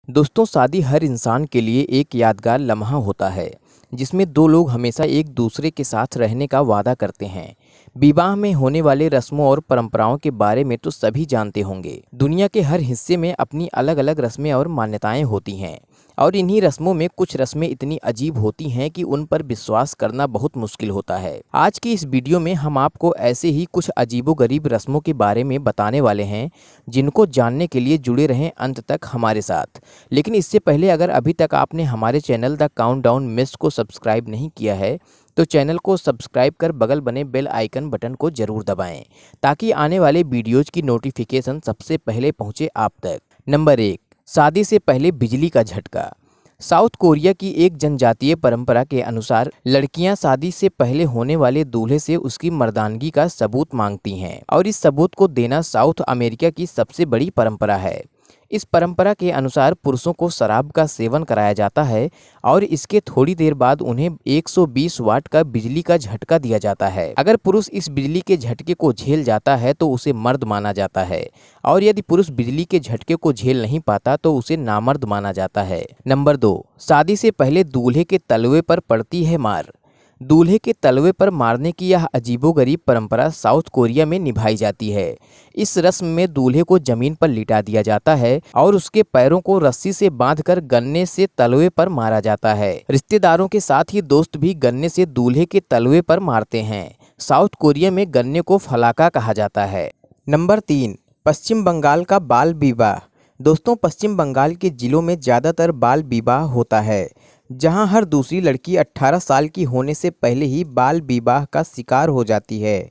दोस्तों, शादी हर इंसान के लिए एक यादगार लम्हा होता है जिसमें दो लोग हमेशा एक दूसरे के साथ रहने का वादा करते हैं। विवाह में होने वाले रस्मों और परंपराओं के बारे में तो सभी जानते होंगे। दुनिया के हर हिस्से में अपनी अलग अलग रस्में और मान्यताएं होती हैं और इन्हीं रस्मों में कुछ रस्में इतनी अजीब होती हैं कि उन पर विश्वास करना बहुत मुश्किल होता है। आज की इस वीडियो में हम आपको ऐसे ही कुछ अजीबोगरीब रस्मों के बारे में बताने वाले हैं जिनको जानने के लिए जुड़े रहें अंत तक हमारे साथ। लेकिन इससे पहले अगर अभी तक आपने हमारे चैनल द काउंटडाउन मिस को सब्सक्राइब नहीं किया है तो चैनल को सब्सक्राइब कर बगल बने बेल आइकन बटन को जरूर दबाएं ताकि आने वाले वीडियोज की नोटिफिकेशन सबसे पहले पहुंचे आप तक। नंबर 1, शादी से पहले बिजली का झटका। साउथ कोरिया की एक जनजातीय परंपरा के अनुसार लड़कियां शादी से पहले होने वाले दूल्हे से उसकी मर्दानगी का सबूत मांगती हैं और इस सबूत को देना साउथ अमेरिका की सबसे बड़ी परंपरा है। इस परंपरा के अनुसार पुरुषों को शराब का सेवन कराया जाता है और इसके थोड़ी देर बाद उन्हें 120 वाट का बिजली का झटका दिया जाता है। अगर पुरुष इस बिजली के झटके को झेल जाता है तो उसे मर्द माना जाता है और यदि पुरुष बिजली के झटके को झेल नहीं पाता तो उसे नामर्द माना जाता है। नंबर 2, शादी से पहले दूल्हे के तलवे पर पड़ती है मार। दूल्हे के तलवे पर मारने की यह अजीबोगरीब परंपरा साउथ कोरिया में निभाई जाती है। इस रस्म में दूल्हे को जमीन पर लिटा दिया जाता है और उसके पैरों को रस्सी से बांधकर गन्ने से तलवे पर मारा जाता है। रिश्तेदारों के साथ ही दोस्त भी गन्ने से दूल्हे के तलवे पर मारते हैं। साउथ कोरिया में गन्ने को फलाका कहा जाता है। नंबर 3, पश्चिम बंगाल का बाल विवाह। दोस्तों, पश्चिम बंगाल के जिलों में ज़्यादातर बाल विवाह होता है जहां हर दूसरी लड़की 18 साल की होने से पहले ही बाल विवाह का शिकार हो जाती है।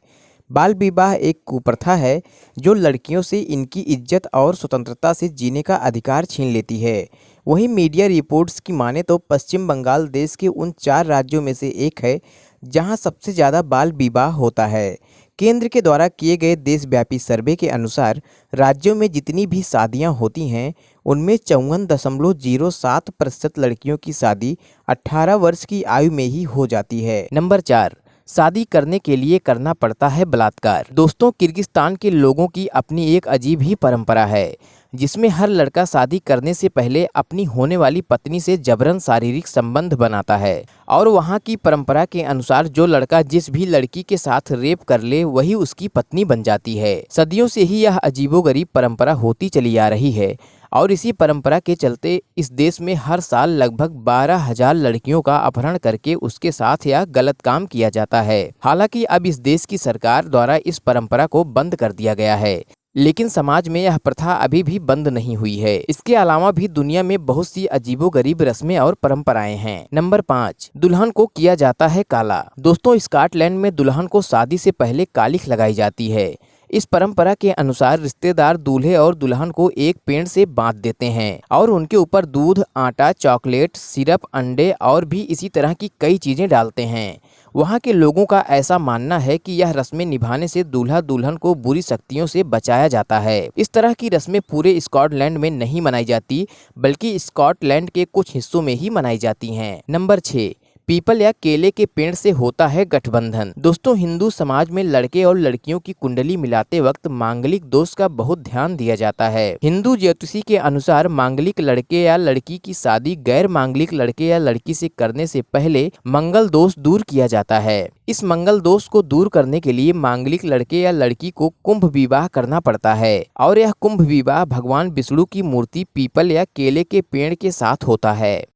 बाल विवाह एक कुप्रथा है जो लड़कियों से इनकी इज्जत और स्वतंत्रता से जीने का अधिकार छीन लेती है। वहीं मीडिया रिपोर्ट्स की माने तो पश्चिम बंगाल देश के उन 4 राज्यों में से एक है जहां सबसे ज़्यादा बाल विवाह होता है। केंद्र के द्वारा किए गए देशव्यापी सर्वे के अनुसार राज्यों में जितनी भी शादियां होती हैं उनमें 54.07% लड़कियों की शादी 18 वर्ष की आयु में ही हो जाती है। नंबर 4, शादी करने के लिए करना पड़ता है बलात्कार। दोस्तों, किर्गिस्तान के लोगों की अपनी एक अजीब ही परंपरा है जिसमें हर लड़का शादी करने से पहले अपनी होने वाली पत्नी से जबरन शारीरिक संबंध बनाता है और वहां की परंपरा के अनुसार जो लड़का जिस भी लड़की के साथ रेप कर ले वही उसकी पत्नी बन जाती है। सदियों से ही यह अजीबोगरीब परंपरा होती चली आ रही है और इसी परंपरा के चलते इस देश में हर साल लगभग 12,000 लड़कियों का अपहरण करके उसके साथ यह गलत काम किया जाता है। हालांकि अब इस देश की सरकार द्वारा इस परंपरा को बंद कर दिया गया है, लेकिन समाज में यह प्रथा अभी भी बंद नहीं हुई है। इसके अलावा भी दुनिया में बहुत सी अजीबोगरीब रस्में और परंपराएं हैं। नंबर 5, दुल्हन को किया जाता है काला। दोस्तों, स्कॉटलैंड में दुल्हन को शादी से पहले कालिख लगाई जाती है। इस परंपरा के अनुसार रिश्तेदार दूल्हे और दुल्हन को एक पेड़ से बांध देते हैं और उनके ऊपर दूध, आटा, चॉकलेट, सिरप, अंडे और भी इसी तरह की कई चीजें डालते हैं। वहाँ के लोगों का ऐसा मानना है कि यह रस्में निभाने से दूल्हा दुल्हन को बुरी शक्तियों से बचाया जाता है। इस तरह की रस्में पूरे स्कॉटलैंड में नहीं मनाई जाती बल्कि स्कॉटलैंड के कुछ हिस्सों में ही मनाई जाती हैं। नंबर 6, पीपल या केले के पेड़ से होता है गठबंधन। दोस्तों, हिंदू समाज में लड़के और लड़कियों की कुंडली मिलाते वक्त मांगलिक दोष का बहुत ध्यान दिया जाता है। हिंदू ज्योतिषी के अनुसार मांगलिक लड़के या लड़की की शादी गैर मांगलिक लड़के या लड़की से करने से पहले मंगल दोष दूर किया जाता है। इस मंगल दोष को दूर करने के लिए मांगलिक लड़के या लड़की को कुंभ विवाह करना पड़ता है और यह कुंभ विवाह भगवान विष्णु की मूर्ति पीपल या केले के पेड़ के साथ होता है।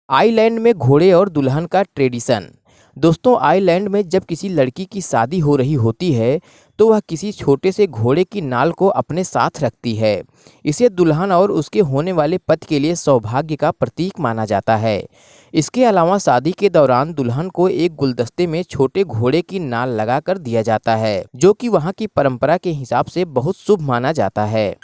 आइलैंड में घोड़े और दुल्हन का ट्रेडिशन। दोस्तों, आइलैंड में जब किसी लड़की की शादी हो रही होती है तो वह किसी छोटे से घोड़े की नाल को अपने साथ रखती है। इसे दुल्हन और उसके होने वाले पति के लिए सौभाग्य का प्रतीक माना जाता है। इसके अलावा शादी के दौरान दुल्हन को एक गुलदस्ते में छोटे घोड़े की नाल लगा कर दिया जाता है जो कि वहाँ की परंपरा के हिसाब से बहुत शुभ माना जाता है।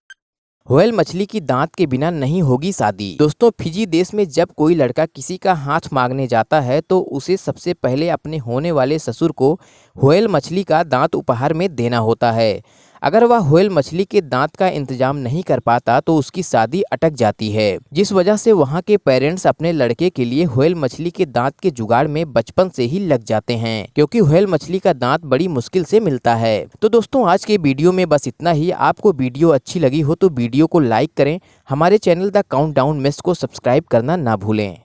व्हेल मछली की दांत के बिना नहीं होगी शादी। दोस्तों, फिजी देश में जब कोई लड़का किसी का हाथ मांगने जाता है तो उसे सबसे पहले अपने होने वाले ससुर को व्हेल मछली का दांत उपहार में देना होता है। अगर वह व्हेल मछली के दांत का इंतजाम नहीं कर पाता तो उसकी शादी अटक जाती है, जिस वजह से वहाँ के पेरेंट्स अपने लड़के के लिए व्हेल मछली के दांत के जुगाड़ में बचपन से ही लग जाते हैं, क्योंकि व्हेल मछली का दांत बड़ी मुश्किल से मिलता है। तो दोस्तों आज के वीडियो में बस इतना ही। आपको वीडियो अच्छी लगी हो तो वीडियो को लाइक करें, हमारे चैनल द काउंटडाउन मेस को सब्सक्राइब करना ना भूलें।